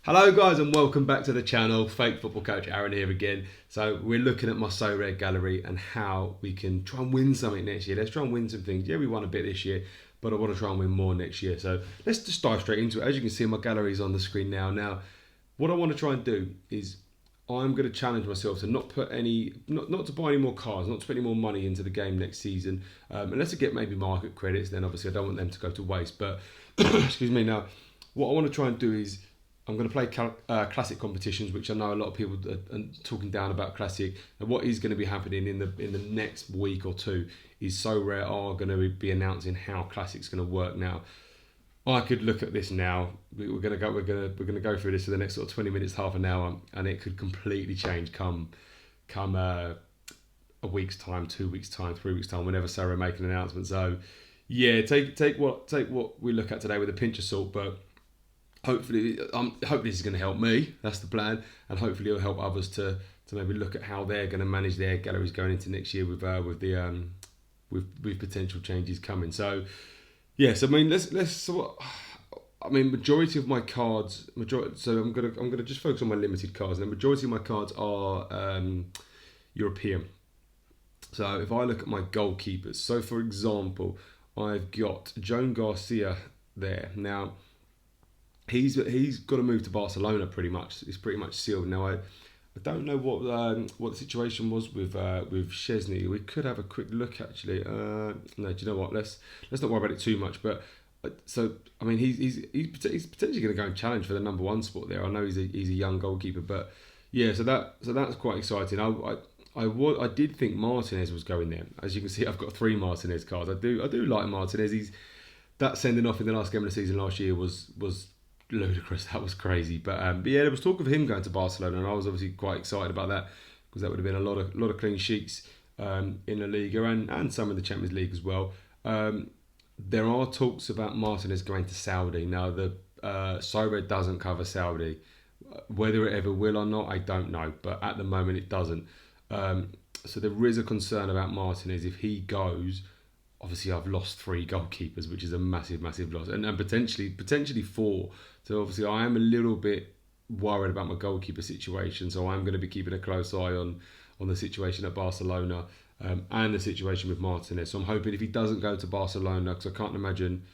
Hello guys and welcome back to the channel. Fake football coach Aaron here again. So we're looking at my Sorare gallery and how we can try and win something next year. Let's try and win some things. Yeah, we won a bit this year, but I want to try and win more next year. So let's just dive straight into it. As you can see, my gallery is on the screen now. Now, what I want to try and do is I'm going to challenge myself to not put any, not to buy any more cars, not to put any more money into the game next season, unless I get maybe market credits. Then obviously I don't want them to go to waste. But excuse me. Now, what I want to try and do is I'm going to play classic competitions, which I know a lot of people are talking down about classic. And what is going to be happening in the next week or two is Sorare are going to be announcing how classic's going to work. Now, I could look at this now. We're going to go through this for the next sort of 20 minutes, half an hour, and it could completely change come a week's time, 2 weeks time, 3 weeks time, whenever Sorare make an announcement. So yeah, take what we look at today with a pinch of salt, but hopefully this is going to help me. That's the plan, and hopefully it'll help others to maybe look at how they're going to manage their galleries going into next year with potential changes coming. So yes, I mean majority of my cards. So I'm gonna just focus on my limited cards, and the majority of my cards are European. So if I look at my goalkeepers, so for example, I've got Joan Garcia there now. He's got to move to Barcelona pretty much. It's pretty much sealed now. I don't know what the situation was with Szczesny. We could have a quick look actually. No, do you know what? Let's not worry about it too much. But so I mean, he's potentially going to go and challenge for the number one spot there. I know he's a young goalkeeper, but yeah. So that's quite exciting. I did think Martinez was going there. As you can see, I've got 3 Martinez cards. I do like Martinez. That sending off in the last game of the season last year was ludicrous. That was crazy. But yeah, there was talk of him going to Barcelona, and I was obviously quite excited about that because that would have been a lot of clean sheets in La Liga and some in the Champions League as well. There are talks about Martinez going to Saudi. Now the Sorare doesn't cover Saudi. Whether it ever will or not, I don't know. But at the moment, it doesn't. So there is a concern about Martinez if he goes. Obviously, I've lost 3 goalkeepers, which is a massive loss, and potentially 4. So obviously, I am a little bit worried about my goalkeeper situation. So I'm going to be keeping a close eye on the situation at Barcelona and the situation with Martinez. So I'm hoping if he doesn't go to Barcelona, because I can't imagine.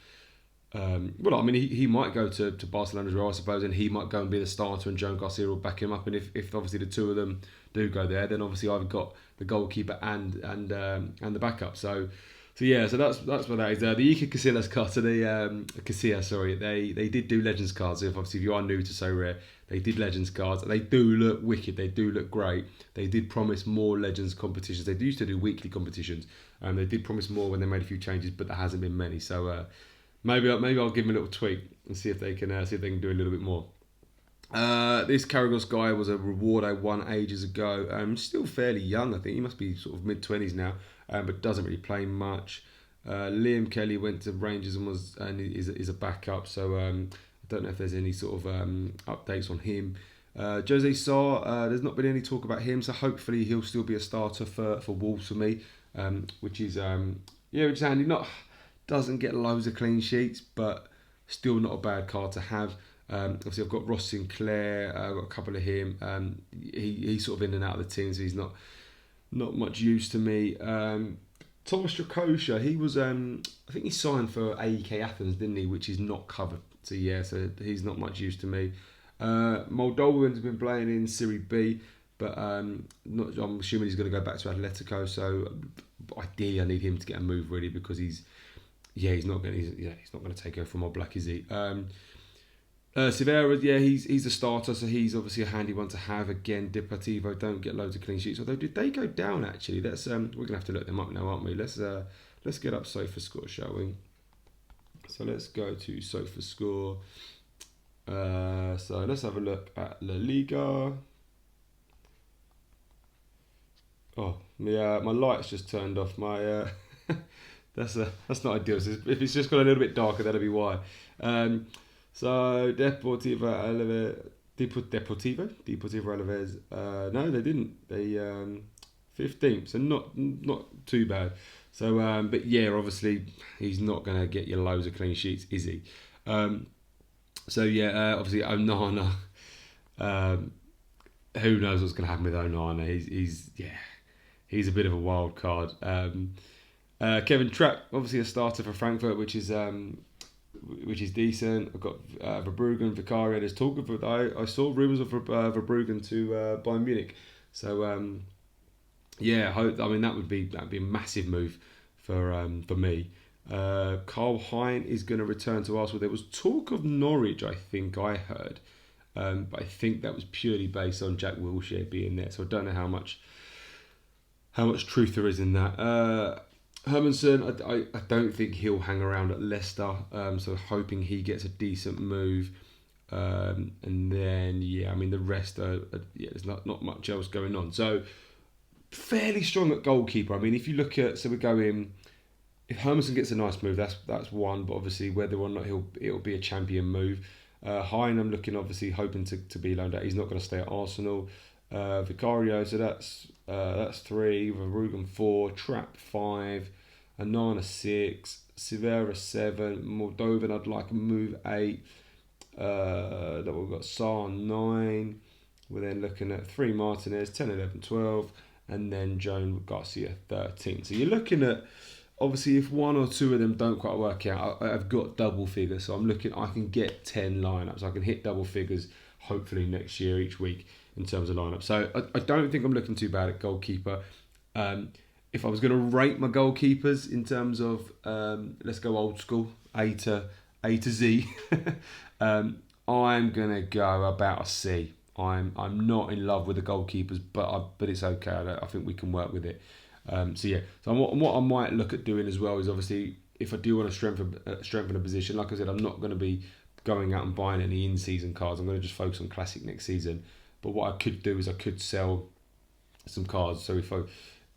Well, I mean, he might go to Barcelona as well, I suppose, and he might go and be the starter, and Joan Garcia will back him up. And if obviously the two of them do go there, then obviously I've got the goalkeeper and the backup. So yeah, so that's what that is. The Iker Casillas card, so Casillas, sorry, they did do Legends cards. So if you are new to Sorare, they did Legends cards. They do look wicked. They do look great. They did promise more Legends competitions. They used to do weekly competitions, and they did promise more when they made a few changes, but there hasn't been many. So maybe I'll give them a little tweak and see if they can do a little bit more. This Caragos guy was a reward I won ages ago. Still fairly young, I think. He must be sort of mid-20s now, but doesn't really play much. Liam Kelly went to Rangers and is a backup, so I don't know if there's any sort of updates on him. Jose Sarr, there's not been any talk about him, so hopefully he'll still be a starter for Wolves for me, which is handy. Doesn't get loads of clean sheets, but still not a bad card to have. Obviously, I've got Ross Sinclair. I've got a couple of him. He's sort of in and out of the team, so he's not much use to me. Thomas Strakosha, he was I think he signed for AEK Athens, didn't he? Which is not covered. So yeah, so he's not much use to me. Moldovan's been playing in Serie B, but I'm assuming he's going to go back to Atletico. So ideally, I need him to get a move really because he's not going to take over from Old Black, is he? Severa, yeah, he's a starter, so he's obviously a handy one to have. Again, Deportivo don't get loads of clean sheets, although did they go down actually? That's we're gonna have to look them up now, aren't we? Let's get up SofaScore, shall we? So let's go to SofaScore. So let's have a look at La Liga. Oh, yeah, my light's just turned off. My that's not ideal. So if it's just got a little bit darker, that'll be why. So Deportivo Alaves. No, they didn't. They 15th, so not too bad. So, but yeah, obviously he's not going to get you loads of clean sheets, is he? So yeah, obviously Onana. Who knows what's going to happen with Onana? He's a bit of a wild card. Kevin Trapp, obviously a starter for Frankfurt, which is decent. I've got Verbruggen, Vicario. There's talk of I saw rumours of Verbruggen to Bayern Munich. So that would be a massive move for me. Karl Hein is going to return to Arsenal. There was talk of Norwich, I think I heard, but I think that was purely based on Jack Wilshere being there. So I don't know how much truth there is in that. Hermansen, I don't think he'll hang around at Leicester. So hoping he gets a decent move. And then the rest there's not much else going on. So fairly strong at goalkeeper. I mean, if you look at, so we're going. If Hermansen gets a nice move, that's one. But obviously, whether or not it'll be a champion move. Hein, I'm looking obviously hoping to be loaned out. He's not going to stay at Arsenal. Vicario, so that's 3. Verbruggen 4. Trapp 5. Onana 6. Severa 7. Moldovan, I'd like a move 8. That we've got Sarr 9. We're then looking at 3 Martinez 10, 11, 12, and then Joan Garcia 13. So you're looking at. Obviously, if 1 or 2 of them don't quite work out, I've got double figures. So I'm looking, I can get 10 lineups. I can hit double figures, hopefully next year, each week, in terms of lineups. So I don't think I'm looking too bad at goalkeeper. If I was going to rate my goalkeepers in terms of, let's go old school, A to Z, I'm going to go about a C. I'm not in love with the goalkeepers, but it's okay. I think we can work with it. So what I might look at doing as well is obviously if I do want to strengthen a position, like I said, I'm not going to be going out and buying any in-season cards. I'm going to just focus on Classic next season. But what I could do is I could sell some cards. So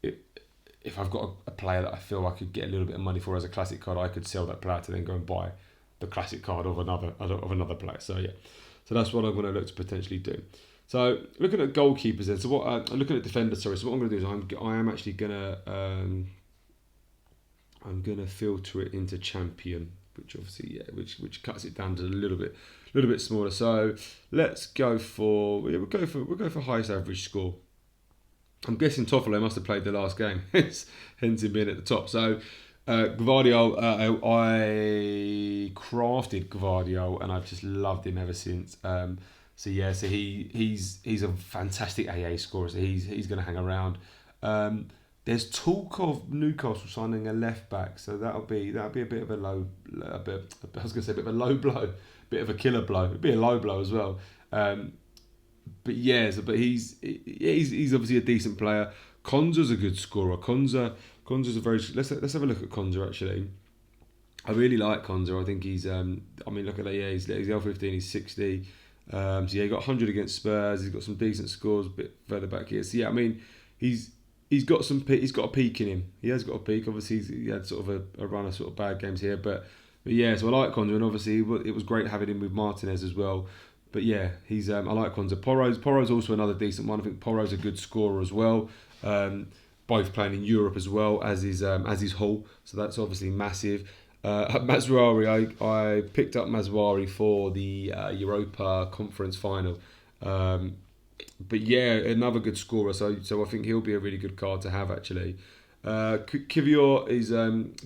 if I've got a player that I feel I could get a little bit of money for as a Classic card, I could sell that player to then go and buy the Classic card of another player. So that's what I'm going to look to potentially do. So looking at goalkeepers then, looking at defenders, sorry. So what I'm going to do is I am actually going to I'm going to filter it into champion, which obviously which cuts it down to a little bit smaller. So let's go for we'll go for highest average score. I'm guessing Toffolo must have played the last game, hence him being at the top. So Gvardiol, I crafted Gvardiol and I've just loved him ever since. So he's a fantastic AA scorer. So he's going to hang around. There's talk of Newcastle signing a left back, so that'll be a bit of a low, a bit of a low blow, bit of a killer blow. It'd be a low blow as well. But he's obviously a decent player. Konza's a good scorer. Konza's a very. Let's have a look at Konza actually. I really like Konza. I think he's. Look at that. Yeah, he's L15. He's 60. He got 100 against Spurs. He's got some decent scores a bit further back here. So he's got a peak in him. He has got a peak. Obviously, he had sort of a run of sort of bad games here, but so I like Konza, and obviously it was great having him with Martinez as well. But I like Konza. Porro's also another decent one. I think Porro's a good scorer as well. Both playing in Europe as well as is Hull. So that's obviously massive. Mazraoui, I picked up Mazraoui for the Europa Conference final. Another good scorer. So I think he'll be a really good card to have actually. Kivior is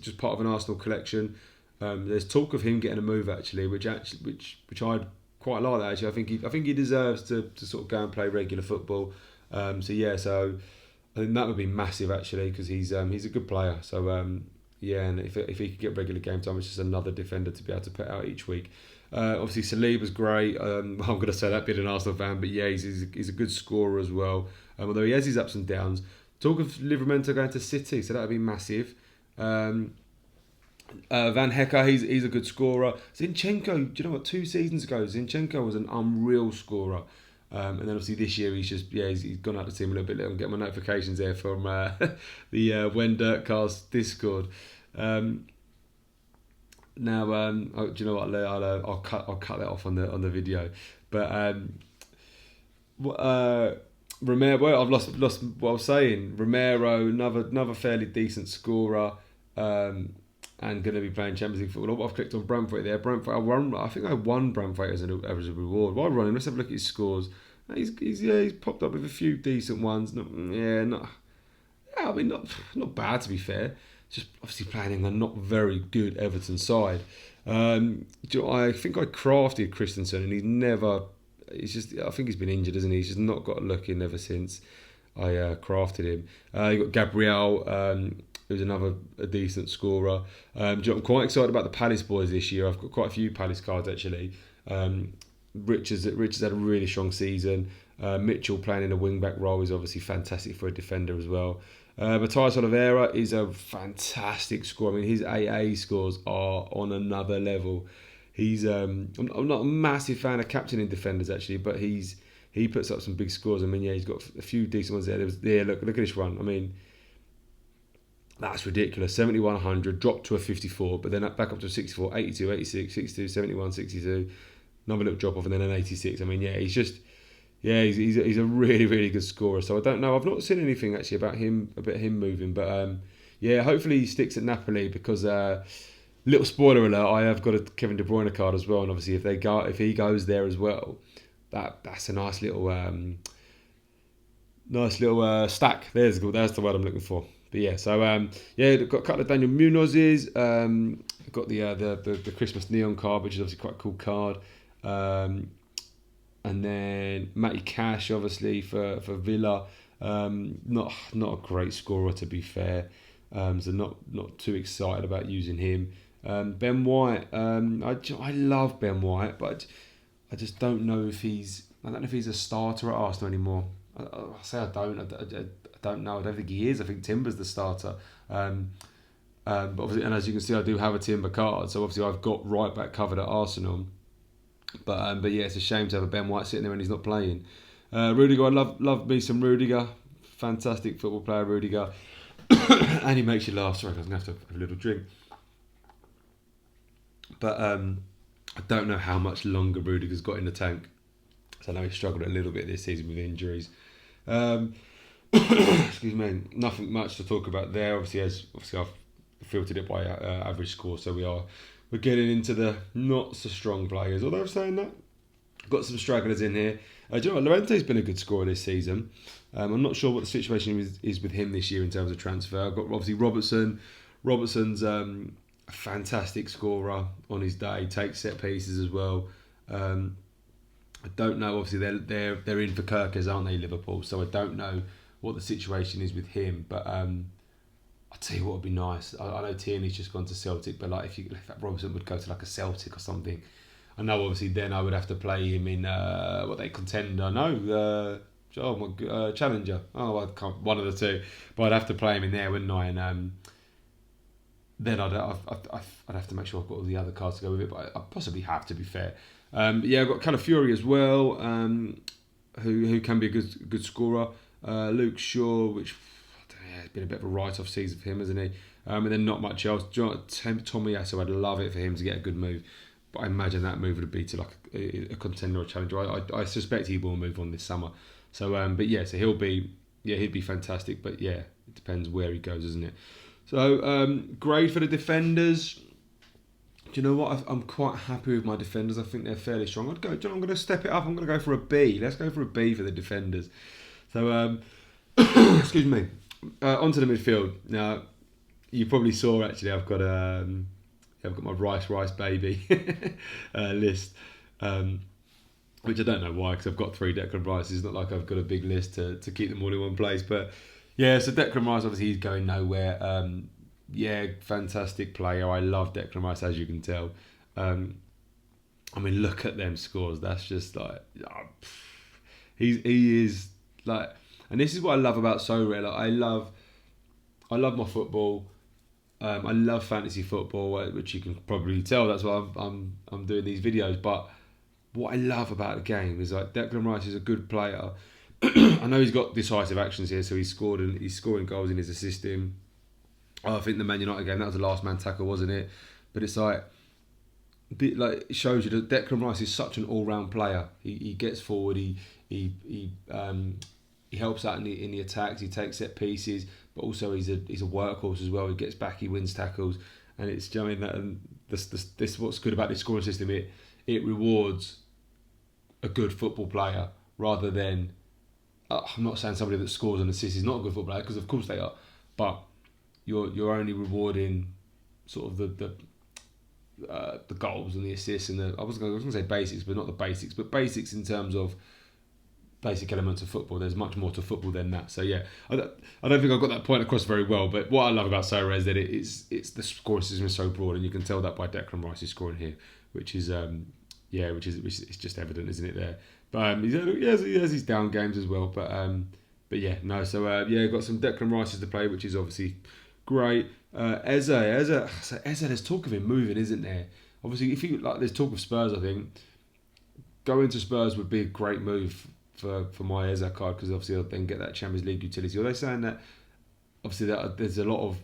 just part of an Arsenal collection. There's talk of him getting a move actually, which I'd quite like that actually. I think he deserves to sort of go and play regular football. So I think that would be massive actually because he's a good player. So and if he could get regular game time, it's just another defender to be able to put out each week. Obviously Saliba's great. I'm going to say that being an Arsenal fan, but he's a good scorer as well. Although he has his ups and downs. Talk of Livramento going to City, so that would be massive. Van Hecke, he's a good scorer. Zinchenko, do you know what? 2 seasons ago, Zinchenko was an unreal scorer. And then obviously this year he's gone out the team a little bit. I'm getting my notifications there from the When Dirtcast Discord. Do you know what? I'll cut that off on the video. But Romero, I've lost what I was saying. Romero, another fairly decent scorer. and going to be playing Champions League football. I've clicked on Bramthwaite there. Bramthwaite, I think I won Bramthwaite as a reward. While running, let's have a look at his scores. He's popped up with a few decent ones. Not bad to be fair. Just obviously playing in a not very good Everton side. I think I crafted Christensen, and I think he's been injured, hasn't he? He's just not got a look in ever since I crafted him. You got Gvardiol, who's a decent scorer. I'm quite excited about the Palace boys this year. I've got quite a few Palace cards actually. Richards had a really strong season. Mitchell playing in a wing-back role is obviously fantastic for a defender as well. Matthias Oliveira is a fantastic scorer. I mean, his AA scores are on another level. He's I'm not a massive fan of captaining defenders actually, but he puts up some big scores. I mean, he's got a few decent ones there. Look at this one. I mean, that's ridiculous. 71, 100, dropped to a 54, but then back up to a 64, 82, 86, 62, 71, 62. Another little drop off, and then an 86. I mean, he's a really, really good scorer. So I don't know. I've not seen anything actually about him moving, but hopefully he sticks at Napoli because little spoiler alert, I have got a Kevin De Bruyne card as well, and obviously if he goes there as well, that's a nice little stack. That's the word I'm looking for. But yeah, so they've got a couple of Daniel Munoz's. Got the Christmas neon card, which is obviously quite a cool card. And then Matty Cash, obviously for Villa, not a great scorer to be fair. So not too excited about using him. Ben White, I love Ben White, but I just don't know if he's a starter at Arsenal anymore. I say I don't know. I don't think he is. I think Timber's the starter. But obviously, and as you can see, I do have a Timber card, so obviously I've got right back covered at Arsenal. But yeah, it's a shame to have a Ben White sitting there and he's not playing. Rudiger, I love me some Rudiger. Fantastic football player, Rudiger. And he makes you laugh. Sorry, I'm going to have to have a little drink. But I don't know how much longer Rudiger's got in the tank. So I know he struggled a little bit this season with injuries. Excuse me. Nothing much to talk about there. Obviously I've filtered it by average score, so we're getting into the not so strong players. Although I'm saying that, I've got some stragglers in here. Do you know what? Llorente's been a good scorer this season. I'm not sure what the situation is with him this year in terms of transfer. I've got obviously Robertson. Robertson's a fantastic scorer on his day. Takes set pieces as well. I don't know. Obviously, they're in for Kirkers, aren't they, Liverpool? So I don't know what the situation is with him. But I'll tell you what would be nice. I know Tierney's just gone to Celtic, but like if Robertson would go to like a Celtic or something, I know obviously then I would have to play him in what they contender. No, Challenger. Oh, I can't. One of the two. But I'd have to play him in there, wouldn't I? And then I'd have to make sure I've got all the other cards to go with it. But I possibly have, to be fair. I've got Calafiori as well, who can be a good scorer. Luke Shaw, which it's been a bit of a write-off season for him, hasn't he? And then not much else. Tomiyasu, I'd love it for him to get a good move, but I imagine that move would be to like a contender or challenger. I suspect he will move on this summer. So, so he'll be fantastic. But yeah, it depends where he goes, isn't it? So, grade for the defenders. Do you know what? I'm quite happy with my defenders. I think they're fairly strong. I'm going to step it up. I'm going to go for a B. Let's go for a B for the defenders. So, excuse me. Onto the midfield. Now, you probably saw actually. I've got my rice baby list, which I don't know why, because I've got 3 Declan Rices. It's not like I've got a big list to keep them all in one place. But yeah, so Declan Rice obviously he's going nowhere. Fantastic player. I love Declan Rice, as you can tell. Look at them scores. That's just like he is like, and this is what I love about Sorare. Like, I love my football. I love fantasy football, which you can probably tell. That's why I'm doing these videos. But what I love about the game is like Declan Rice is a good player. I know he's got decisive actions here, so he's scoring goals and he's assisting. I think the Man United game, that was the last man tackle, wasn't it? But it's like it shows you that Declan Rice is such an all-round player. He gets forward, he helps out in the attacks, he takes set pieces, but also he's a workhorse as well. He gets back, he wins tackles, and it's, do you know what I mean, that, and this what's good about this scoring system. It rewards a good football player rather than, I'm not saying somebody that scores and assists is not a good football player, because of course they are, but you're only rewarding sort of the goals and the assists and I was going to say basics, but not the basics, but basics in terms of basic elements of football. There's much more to football than that. So yeah, I don't think I got that point across very well. But what I love about Sorare is that it's the scoring system is so broad, and you can tell that by Declan Rice's scoring here, which is it's just evident, isn't it? There, but he has his down games as well. But yeah, no. So got some Declan Rice's to play, which is obviously great. Eze, there's talk of him moving, isn't there? Obviously, if you like, there's talk of Spurs. I think going to Spurs would be a great move for my Eze card, because obviously I'll then get that Champions League utility. Are they saying that obviously that there's a lot of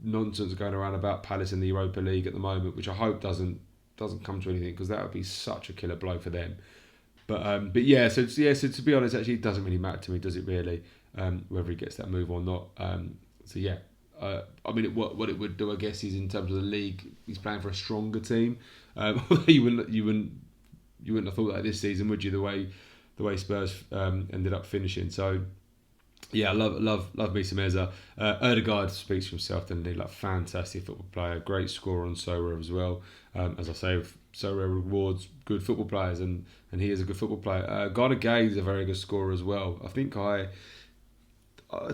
nonsense going around about Palace in the Europa League at the moment, which I hope doesn't come to anything, because that would be such a killer blow for them. But yeah, so to be honest, actually it doesn't really matter to me, does it really? Whether he gets that move or not. So yeah. I mean, what it would do, I guess, is in terms of the league, he's playing for a stronger team. You wouldn't have thought that this season, would you? The way Spurs ended up finishing. So yeah, I love me some Eze. Ødegaard speaks for himself, doesn't he? Like, fantastic football player, great scorer on Sorare as well. As I say, Sorare rewards good football players, and he is a good football player. Gvardiol is a very good scorer as well. I think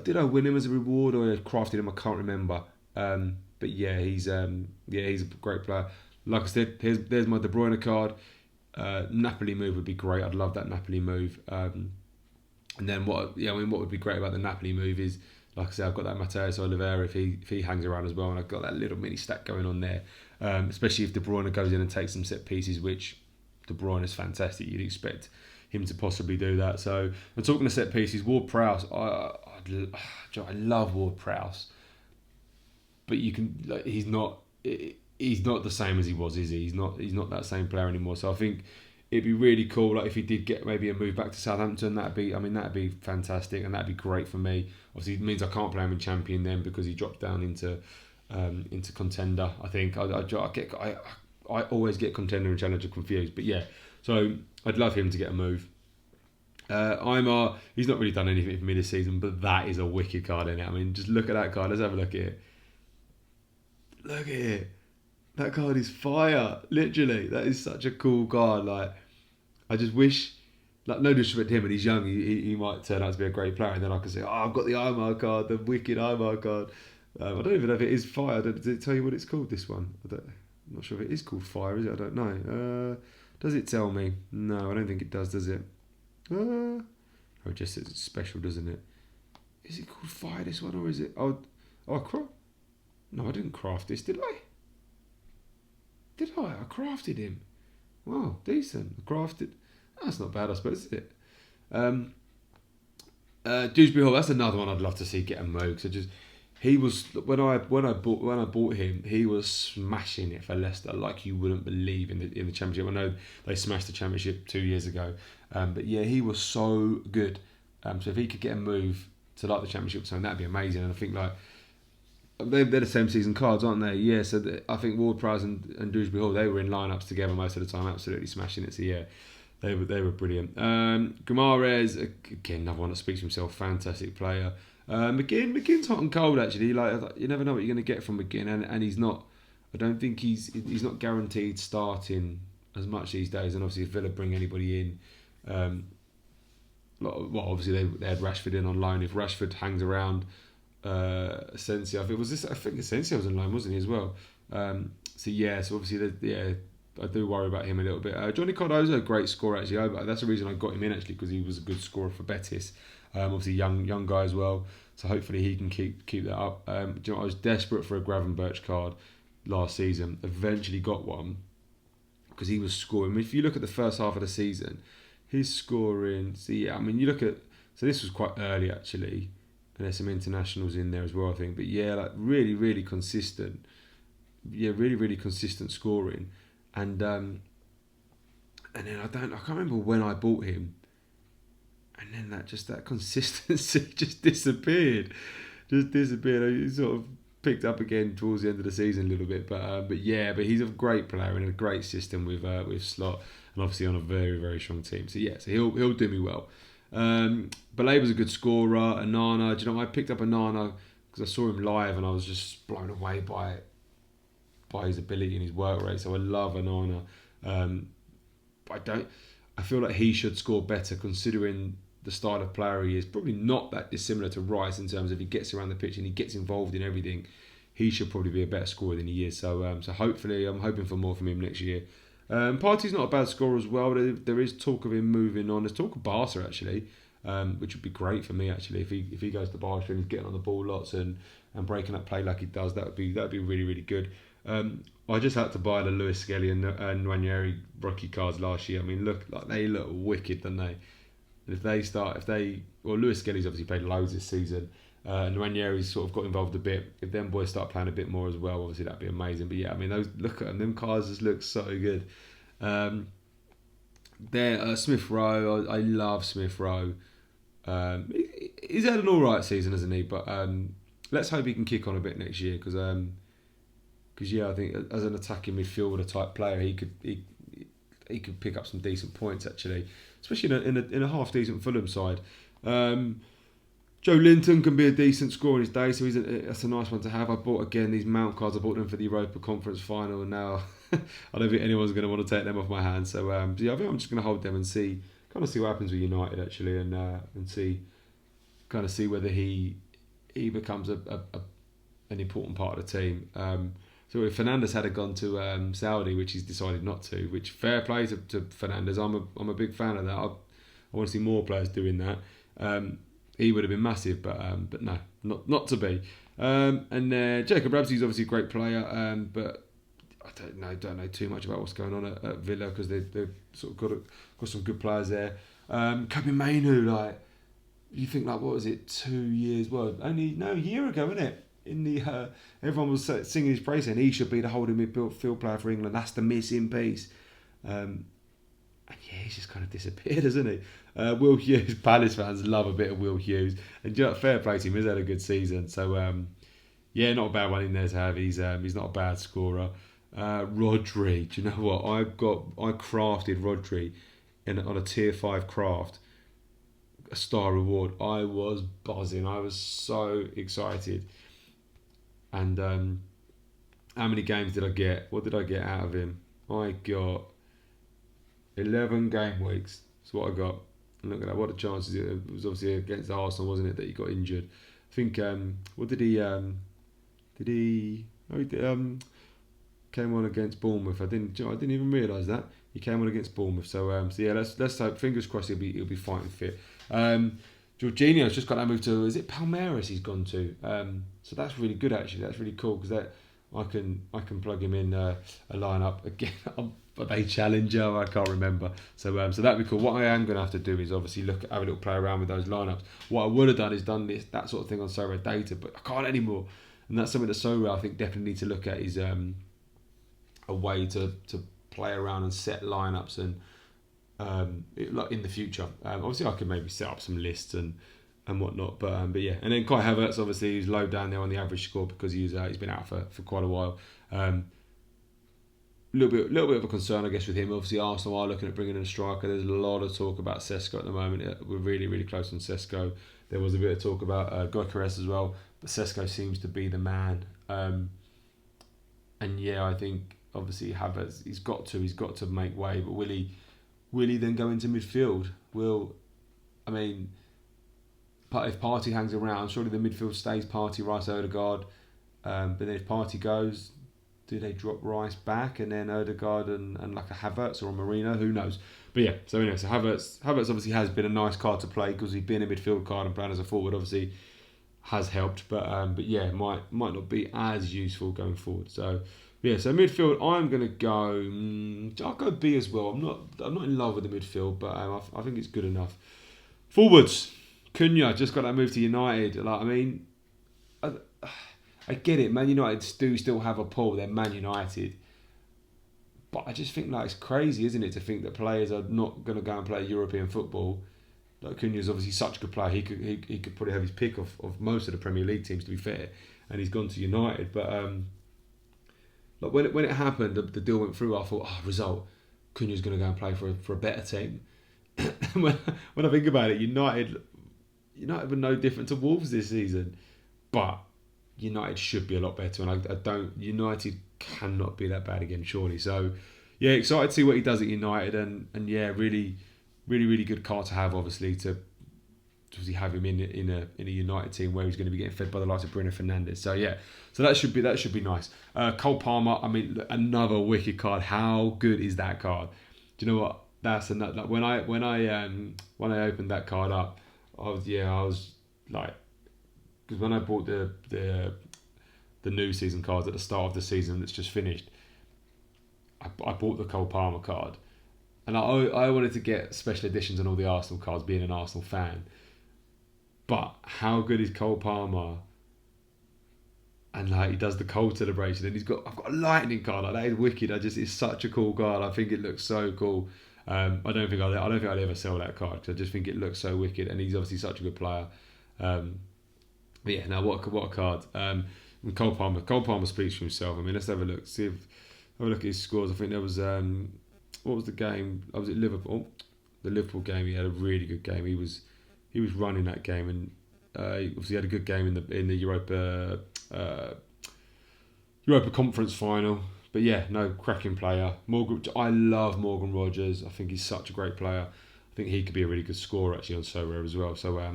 did I win him as a reward, or I crafted him? I can't remember. But yeah, he's a great player. Like I said, there's my De Bruyne card. Napoli move would be great. I'd love that Napoli move. And then what would be great about the Napoli move is, like I said, I've got that Mateus Oliveira if he hangs around as well, and I've got that little mini stack going on there. Especially if De Bruyne goes in and takes some set pieces, which De Bruyne is fantastic. You'd expect him to possibly do that. So, I'm talking to set pieces. Ward-Prowse, I love Ward-Prowse, but you can, like, he's not the same as he was, is he? He's not that same player anymore. So I think it'd be really cool, like, if he did get maybe a move back to Southampton. That'd be fantastic, and that'd be great for me. Obviously, it means I can't play him in Champion then, because he dropped down into Contender. I think I always get Contender and Challenger confused, but yeah. So I'd love him to get a move. He's not really done anything for me this season, but that is a wicked card, isn't it? I mean, just look at that card. Let's have a look at it. Look at it. That card is fire. Literally, that is such a cool card. Like, I just wish, like, no disrespect to him, and he's young. He might turn out to be a great player, and then I can say, I've got the Aymar card, the wicked Aymar card. I don't even know if it is fire. Did it tell you what it's called? This one? I'm not sure if it is called fire. Is it? I don't know. Does it tell me? No, I don't think it does it? It just says it's special, doesn't it? Is it called fire, this one, or is it? No, I didn't craft this, did I? I crafted him. Wow, decent. I crafted. That's not bad, I suppose, is it? Dewsbury Hall, that's another one I'd love to see get a move. So he was, when I bought him, he was smashing it for Leicester like you wouldn't believe in the Championship. I know they smashed the Championship 2 years ago, but yeah, he was so good. So if he could get a move to like the Championship, so that'd be amazing. And I think, like, they're the same season cards, aren't they? Yeah. So I think Ward-Prowse and Dewsbury Hall, they were in lineups together most of the time, absolutely smashing it. So yeah, they were brilliant. Guimaraes, again, another one that speaks for himself. Fantastic player. McGinn's hot and cold, actually. Like, you never know what you're going to get from McGinn, and he's not. I don't think he's not guaranteed starting as much these days. And obviously, if Villa bring anybody in, well, obviously they had Rashford in on loan. If Rashford hangs around, Asensio, I think Asensio was on loan, wasn't he, as well? So obviously, I do worry about him a little bit. Johnny Cardozo, a great scorer, actually. That's the reason I got him in, actually, because he was a good scorer for Betis. Obviously young guy as well, so hopefully he can keep that up. I was desperate for a Gravenberch card last season. Eventually got one because he was scoring. If you look at the first half of the season, his scoring. You look at. So this was quite early, actually, and there's some internationals in there as well, I think. But yeah, like, really, really consistent. Yeah, really, really consistent scoring, and then I can't remember when I bought him. And then that consistency just disappeared. He sort of picked up again towards the end of the season a little bit. But he's a great player in a great system with Slot, and obviously on a very, very strong team. So yeah, so he'll do me well. Balaba's a good scorer. Anana, do you know, I picked up Anana because I saw him live and I was just blown away by his ability and his work rate. So I love Anana. I feel like he should score better considering the style of player he is. Probably not that dissimilar to Rice in terms of he gets around the pitch and he gets involved in everything. He should probably be a better scorer than he is. So hopefully I'm hoping for more from him next year. Partey's not a bad scorer as well. There is talk of him moving on. There's talk of Barca actually, which would be great for me actually if he goes to Barca and he's getting on the ball lots and breaking up play like he does. That would be really, really good. I just had to buy the Lewis Skelly and Nwaneri rookie cards last year. I mean, they look wicked, don't they? And Lewis Skelly's obviously played loads this season. Nwaneri's sort of got involved a bit. If them boys start playing a bit more as well, obviously that'd be amazing. But yeah, I mean, look at them. Them cards just look so good. Smith Rowe. I love Smith Rowe. He's had an all right season, hasn't he? But let's hope he can kick on a bit next year because I think as an attacking midfielder type player, he could pick up some decent points actually, especially in a half decent Fulham side. Joe Linton can be a decent scorer in his day, so that's a nice one to have. I bought again these Mount cards. I bought them for the Europa Conference final, and now I don't think anyone's going to want to take them off my hands. So I think I'm just going to hold them and see what happens with United actually, and see whether he becomes an important part of the team. So if Fernandes had gone to Saudi, which he's decided not to, which fair play to Fernandes. I'm a big fan of that. I want to see more players doing that. He would have been massive, but no, not to be. And Jacob Ramsey's obviously a great player, but I don't know too much about what's going on at Villa because they've sort of got some good players there. Kobe Mainu, like you think like what was it 2 years? Well, a year ago, isn't it? In the everyone was singing his praise and he should be the holding midfield player for England. That's the missing piece. And yeah, he's just kind of disappeared, hasn't he? Will Hughes, Palace fans love a bit of Will Hughes, and fair play to him. He's had a good season, so not a bad one in there to have. He's not a bad scorer. Rodri, do you know what? I crafted Rodri on a tier 5 craft, a star reward. I was buzzing. I was so excited. And how many games did I get? What did I get out of him? I got 11 game weeks. That's what I got. And look at that. What a chances. It was obviously against Arsenal, wasn't it, that he got injured. I think, what did he... came on against Bournemouth. I didn't even realise that. He came on against Bournemouth. So let's hope, fingers crossed he'll be fighting fit. Jorginho's just got that move to, is it Palmeiras he's gone to? So that's really good actually. That's really cool because I can plug him in a lineup again. But they challenger, I can't remember. So that'd be cool. What I am going to have to do is obviously have a little play around with those lineups. What I would have done is done that sort of thing on Sorare data, but I can't anymore. And that's something that Sorare I think definitely need to look at is a way to play around and set lineups and like in the future. Obviously I could maybe set up some lists and whatnot, but yeah. And then Kai Havertz obviously is low down there on the average score because he's been out for quite a while. Little bit of a concern, I guess, with him. Obviously, Arsenal are looking at bringing in a striker. There's a lot of talk about Sesko at the moment. We're really, really close on Sesko. There was a bit of talk about Gyökeres as well, but Sesko seems to be the man. And yeah, I think obviously Havertz, he's got to make way. But will he then go into midfield? If Partey hangs around, surely the midfield stays Partey, Rice, Odegaard. But then if Partey goes, do they drop Rice back and then Odegaard and like a Havertz or a Marino? Who knows? But yeah, so anyway, so Havertz obviously has been a nice card to play because he's been a midfield card and playing as a forward obviously has helped. But yeah, might not be as useful going forward. So yeah, so midfield I'm gonna go. I'll go B as well. I'm not in love with the midfield, but I think it's good enough. Forwards, Cunha just got that move to United. I get it, Man United do still have a pull, they're Man United. But I just think it's crazy, isn't it, to think that players are not going to go and play European football. Like Cunha's obviously such a good player, he could probably have his pick of most of the Premier League teams, to be fair. and he's gone to United. But like when it happened, the deal went through. I thought, result, Cunha's going to go and play for a better team. when I think about it, United were no different to Wolves this season, but United should be a lot better, and I don't. United cannot be that bad again, surely. So, yeah, excited to see what he does at United, and yeah, really, really, really good card to have. Obviously, to have him in a United team where he's going to be getting fed by the likes of Bruno Fernandes. So yeah, so that should be nice. Cole Palmer, I mean, another wicked card. How good is that card? Do you know what? That's another. Like when I opened that card up, I was like, because when I bought the new season cards at the start of the season that's just finished, I bought the Cole Palmer card, and I wanted to get special editions on all the Arsenal cards, being an Arsenal fan. But how good is Cole Palmer? And like he does the cold celebration, and I've got a lightning card. Like that is wicked. It's such a cool card. I think it looks so cool. I don't think I'll ever sell that card because I just think it looks so wicked, and he's obviously such a good player. But yeah, now what a card. Cole Palmer speaks for himself. I mean, let's have a look. Have a look at his scores. I think there was what was the game? I was at Liverpool. The Liverpool game. He had a really good game. He was running that game, and obviously had a good game in the Europa Conference final. But yeah, no, cracking player. I love Morgan Rogers. I think he's such a great player. I think he could be a really good scorer actually on Sorare as well. So I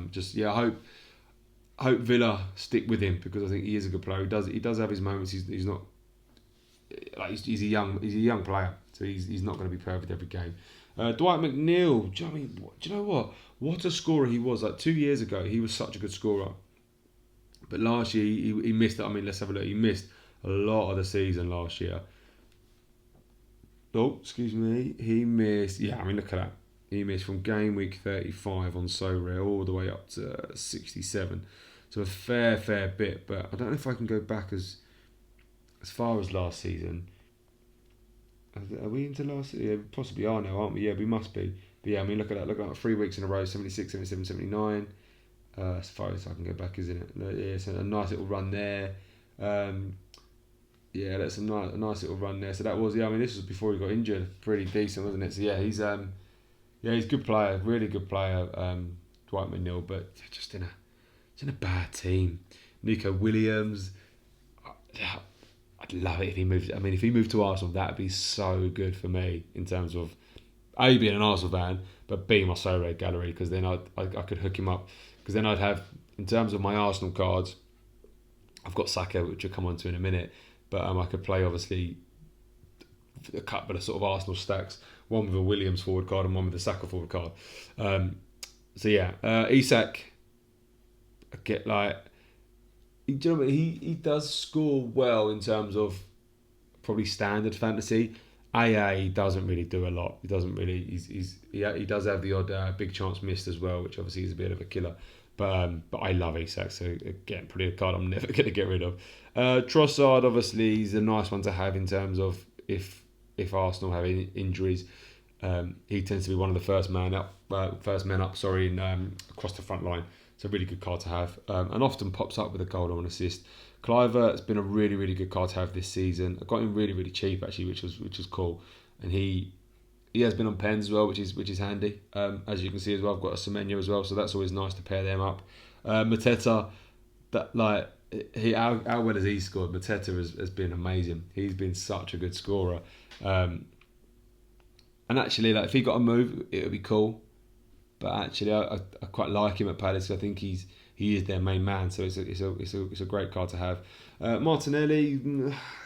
hope Villa stick with him because I think he is a good player. He does have his moments. He's not like he's a young player, so he's not going to be perfect every game. Dwight McNeil. Do you know what? What a scorer he was. Like 2 years ago, he was such a good scorer. But last year, he missed it. I mean, let's have a look. He missed a lot of the season last year. Oh, excuse me. He missed... Yeah, I mean, look at that. He missed from game week 35 on Sorare all the way up to 67. So a fair bit. But I don't know if I can go back as far as last season. Are we into last season? Yeah, we possibly are now, aren't we? Yeah, we must be. But yeah, I mean, look at that. Look at that. 3 weeks in a row, 76, 77, 79. As far as I can go back, isn't it? Yeah, so a nice little run there. Yeah, that's a nice little run there. So that was, I mean, this was before he got injured. Pretty decent, wasn't it? So yeah, he's a good player, really good player, Dwight McNeil, but just in a bad team. Nico Williams, I'd love it if he moved. I mean, if he moved to Arsenal, that'd be so good for me in terms of A, being an Arsenal fan, but B, my Sorare gallery, because then I could hook him up. Because then I'd have, in terms of my Arsenal cards, I've got Saka, which I'll come on to in a minute, but I could play, obviously, a couple of sort of Arsenal stacks, one with a Williams forward card and one with a Saka forward card. So yeah, Isak, I get like, do you know what, he does score well in terms of probably standard fantasy. He doesn't really do a lot. He doesn't really. He does have the odd big chance missed as well, which obviously is a bit of a killer. But I love Isak, so again, probably a card I'm never going to get rid of. Trossard, obviously, he's a nice one to have in terms of if Arsenal have any injuries, he tends to be one of the first men up. Across the front line. It's a really good card to have, and often pops up with a goal or an assist. Kluivert, it's been a really, really good card to have this season. I got him really, really cheap actually, which was cool. And he has been on pens as well, which is handy. As you can see as well, I've got a Semenyo as well, so that's always nice to pair them up. Mateta, that like how well has he scored? Mateta has been amazing. He's been such a good scorer. And actually, like if he got a move, it would be cool. But actually, I quite like him at Palace. I think he is their main man, so it's a great card to have. Martinelli,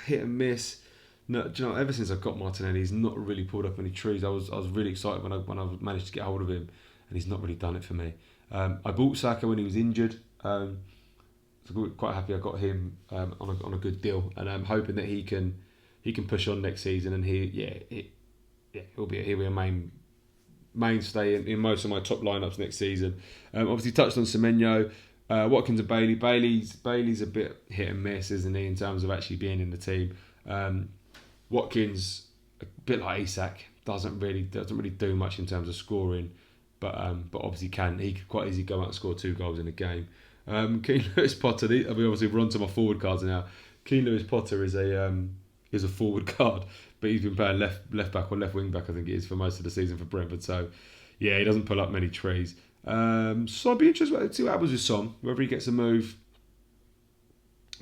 hit and miss. No, do you know, ever since I got Martinelli, he's not really pulled up any trees. I was really excited when I managed to get hold of him, and he's not really done it for me. I bought Saka when he was injured. So quite happy I got him on a good deal, and I'm hoping that he can push on next season, and he'll be a mainstay in most of my top lineups next season. Obviously touched on Semenyo, Watkins and Bailey. Bailey's a bit hit and miss, isn't he, in terms of actually being in the team. Watkins, a bit like Isak, doesn't really do much in terms of scoring, but obviously he could quite easily go out and score 2 goals in a game. Keane Lewis Potter. Obviously we're on to my forward cards now. Keane Lewis Potter is a forward card, but he's been playing left back or left wing back, I think it is, for most of the season for Brentford. So yeah, he doesn't pull up many trees. So I'd be interested to see what happens with Son, whether he gets a move.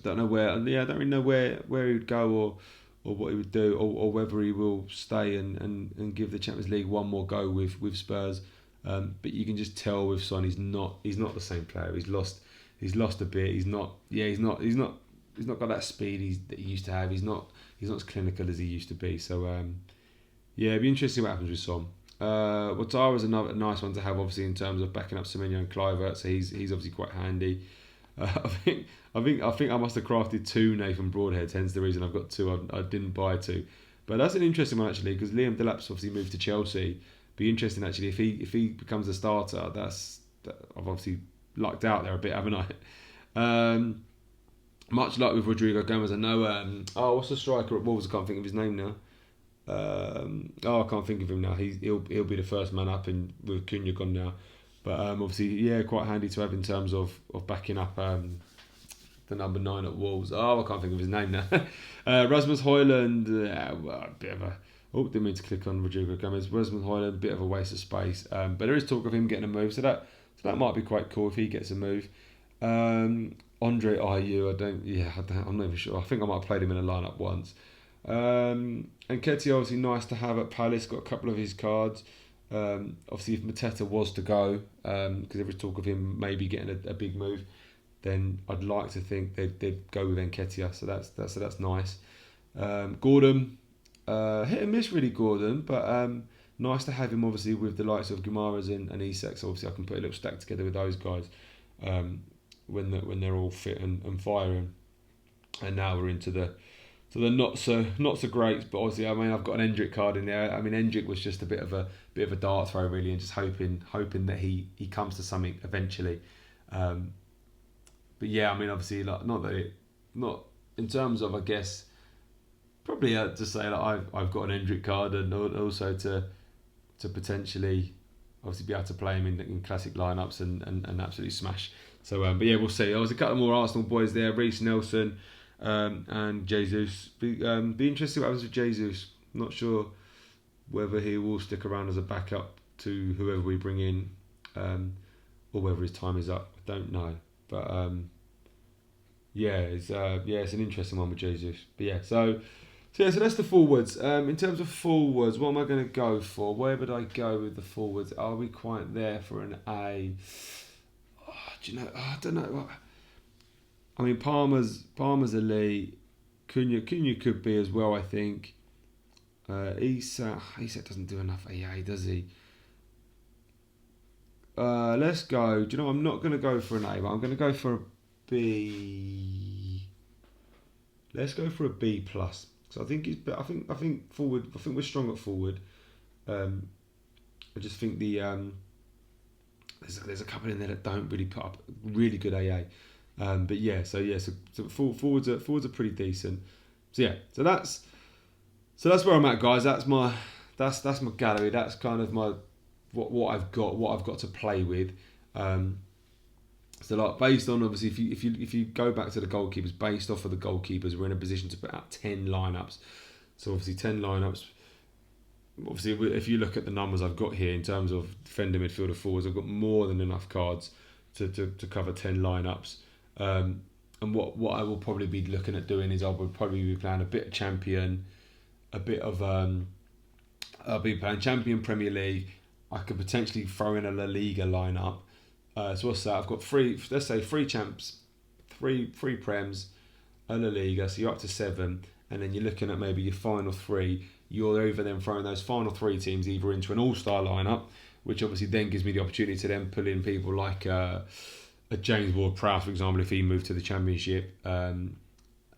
Don't know where, and yeah, I don't really know where he would go or what he would do, or whether he will stay and give the Champions League one more go with Spurs. But you can just tell with Son, he's not the same player. He's lost a bit. He's not got that speed that he used to have. He's not as clinical as he used to be. So yeah, it'd be interesting what happens with Son. Ouattara's another nice one to have, obviously, in terms of backing up Semenyo and Kluivert. So he's obviously quite handy. I think I must have crafted 2 Nathan Broadheads, hence the reason I've got 2. I didn't buy 2, but that's an interesting one actually, because Liam Delap's obviously moved to Chelsea. Be interesting actually if he becomes a starter. I've obviously lucked out there a bit, haven't I? Much luck with Rodrigo Gomez. I know. What's the striker at Wolves? I can't think of his name now. I can't think of him now. He'll be the first man up with Cunha gone now. But obviously, yeah, quite handy to have in terms of backing up the number 9 at Wolves. I can't think of his name now. Rasmus Højlund, a bit of a... didn't mean to click on Rodrigo Gomez. Rasmus Højlund, bit of a waste of space. But there is talk of him getting a move, so that might be quite cool if he gets a move. Andre Ayew, I'm not even sure. I think I might have played him in a lineup once. And Nketiah, obviously nice to have at Palace. Got a couple of his cards. Obviously, if Mateta was to go, because there was talk of him maybe getting a big move, then I'd like to think they'd go with Nketiah. So that's nice. Gordon, hit and miss really, Gordon, but nice to have him obviously with the likes of Guimaraes and Isak. So obviously I can put a little stack together with those guys when they're all fit and firing. And now we're into the not so great, but obviously I've got an Hendrick card in there. Hendrick was just a bit of a dart throw really, and just hoping that he comes to something eventually. But yeah, obviously not in terms of, I guess, probably to say that I've got an Hendrick card, and also to potentially obviously be able to play him in classic lineups and absolutely smash. So but yeah, we'll see. There was a couple more Arsenal boys there, Reece Nelson. And Jesus, be interesting what happens with Jesus. Not sure whether he will stick around as a backup to whoever we bring in, or whether his time is up. I don't know, but it's an interesting one with Jesus. But yeah, so that's the forwards. In terms of forwards, what am I going to go for? Where would I go with the forwards? Are we quite there for an A? I don't know. Palmer's elite. Cunha could be as well, I think. Isak doesn't do enough AA, does he? Let's go. Do you know, I'm not going to go for an A, but I'm going to go for a B. Let's go for a B plus. So I think forward. I think we're strong at forward. I just think there's a couple in there that don't really put up really good AA. But yeah, so forwards are pretty decent. So that's where I'm at, guys. That's my gallery. That's kind of my what I've got to play with. So like, based on, obviously, if you go back to the goalkeepers, based off of the goalkeepers, we're in a position to put out 10 lineups. So obviously 10 lineups. Obviously, if you look at the numbers I've got here in terms of defender, midfielder, forwards, I've got more than enough cards to cover 10 lineups. And what I will probably be looking at doing is I would probably be playing a bit of Champion, I'll be playing Champion, Premier League. I could potentially throw in a La Liga lineup. So what's that? I've got three champs, three Prems, a La Liga, so you're up to 7, and then you're looking at maybe your final 3. You're over then throwing those final 3 teams either into an all-star lineup, which obviously then gives me the opportunity to then pull in people like a James Ward-Prowse, for example, if he moved to the Championship, and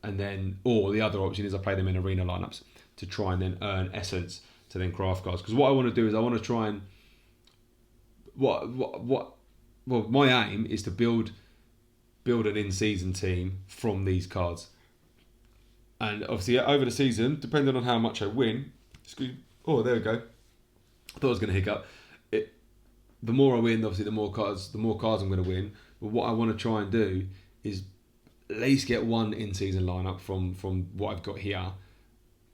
then, or the other option is I play them in arena lineups to try and then earn essence to then craft cards. Because what I want to do is I want to try and my aim is to build an in-season team from these cards. And obviously over the season, depending on how much I win, there we go. I thought I was going to hiccup. The more I win, obviously the more cards I'm going to win. But what I want to try and do is at least get one in-season lineup from what I've got here.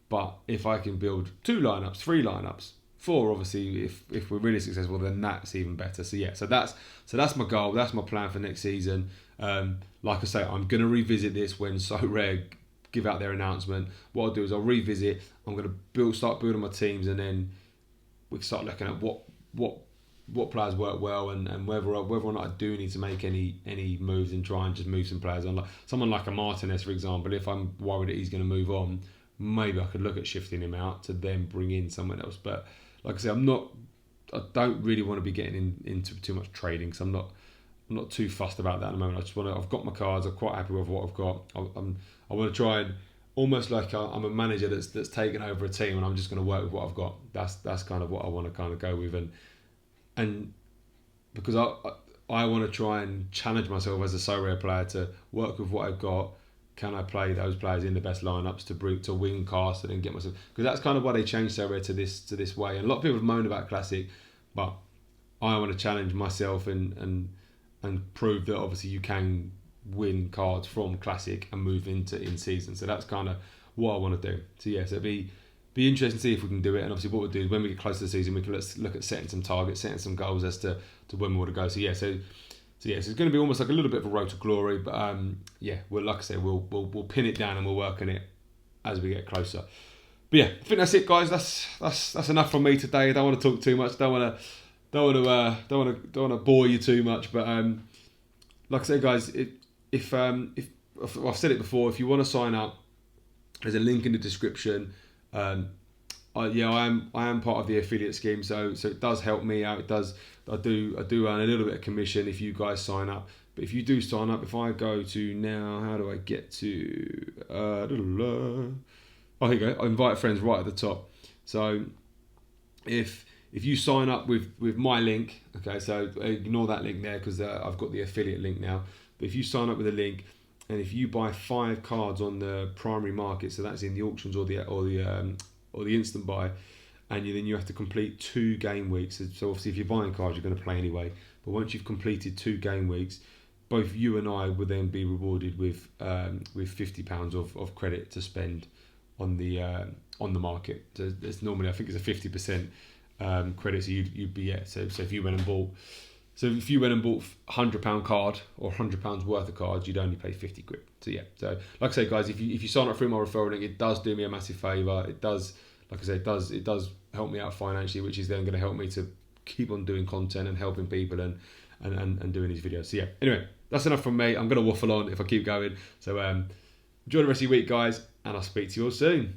But if I can build 2 lineups, 3 lineups, 4, obviously, if we're really successful, then that's even better. So yeah, so that's my goal. That's my plan for next season. Like I say, I'm going to revisit this when Sorare give out their announcement. What I'll do is I'll revisit. I'm going to start building my teams, and then we can start looking at what players work well, and whether or not I do need to make any moves and try and just move some players on. Like someone like a Martinez, for example, if I'm worried that he's going to move on, maybe I could look at shifting him out to then bring in someone else. But like I say, I don't really want to be getting into too much trading, because I'm not too fussed about that at the moment. I've got my cards. I'm quite happy with what I've got. I want to try and almost like I'm a manager that's taken over a team, and I'm just going to work with what I've got. That's kind of what I want to kind of go with, and because I want to try and challenge myself as a Sorare player to work with what I've got. Can I play those players in the best lineups to win cast and then get myself? Because that's kind of why they changed Sorare to this way. And a lot of people have moaned about Classic, but I want to challenge myself and prove that obviously you can win cards from Classic and move into in season. So that's kind of what I want to do. So yeah, so it'll be interesting to see if we can do it. And obviously what we'll do is when we get close to the season, we can look at setting some targets, setting some goals as to when we want to go. So yeah, so it's going to be almost like a little bit of a road to glory, but well, like I say, we'll pin it down and we'll work on it as we get closer. But yeah, I think that's it, guys. That's enough from me today. I don't want to talk too much. Don't want to bore you too much. But like I say, guys, if I've said it before, if you want to sign up, there's a link in the description. I am part of the affiliate scheme, so it does help me out. It does. I do earn a little bit of commission if you guys sign up. But if you do sign up, if I go to now, how do I get to? Oh, here you go. I invite friends right at the top. So if you sign up with my link, okay, so ignore that link there because I've got the affiliate link now. But if you sign up with a link, and if you buy 5 cards on the primary market, so that's in the auctions or the instant buy, and then you have to complete 2 game weeks. So obviously if you're buying cards, you're going to play anyway. But once you've completed 2 game weeks, both you and I will then be rewarded with £50 of credit to spend on the market. So it's normally, I think it's a 50% credit. So you'd be So if you went and bought. So if you went and bought £100 card or £100 worth of cards, you'd only pay 50 quid. So yeah. So like I say, guys, if you sign up through my referral link, it does do me a massive favour. It does. Like I say, it does help me out financially, which is then going to help me to keep on doing content and helping people and doing these videos. So yeah, anyway, that's enough from me. I'm going to waffle on if I keep going. So enjoy the rest of your week, guys, and I'll speak to you all soon.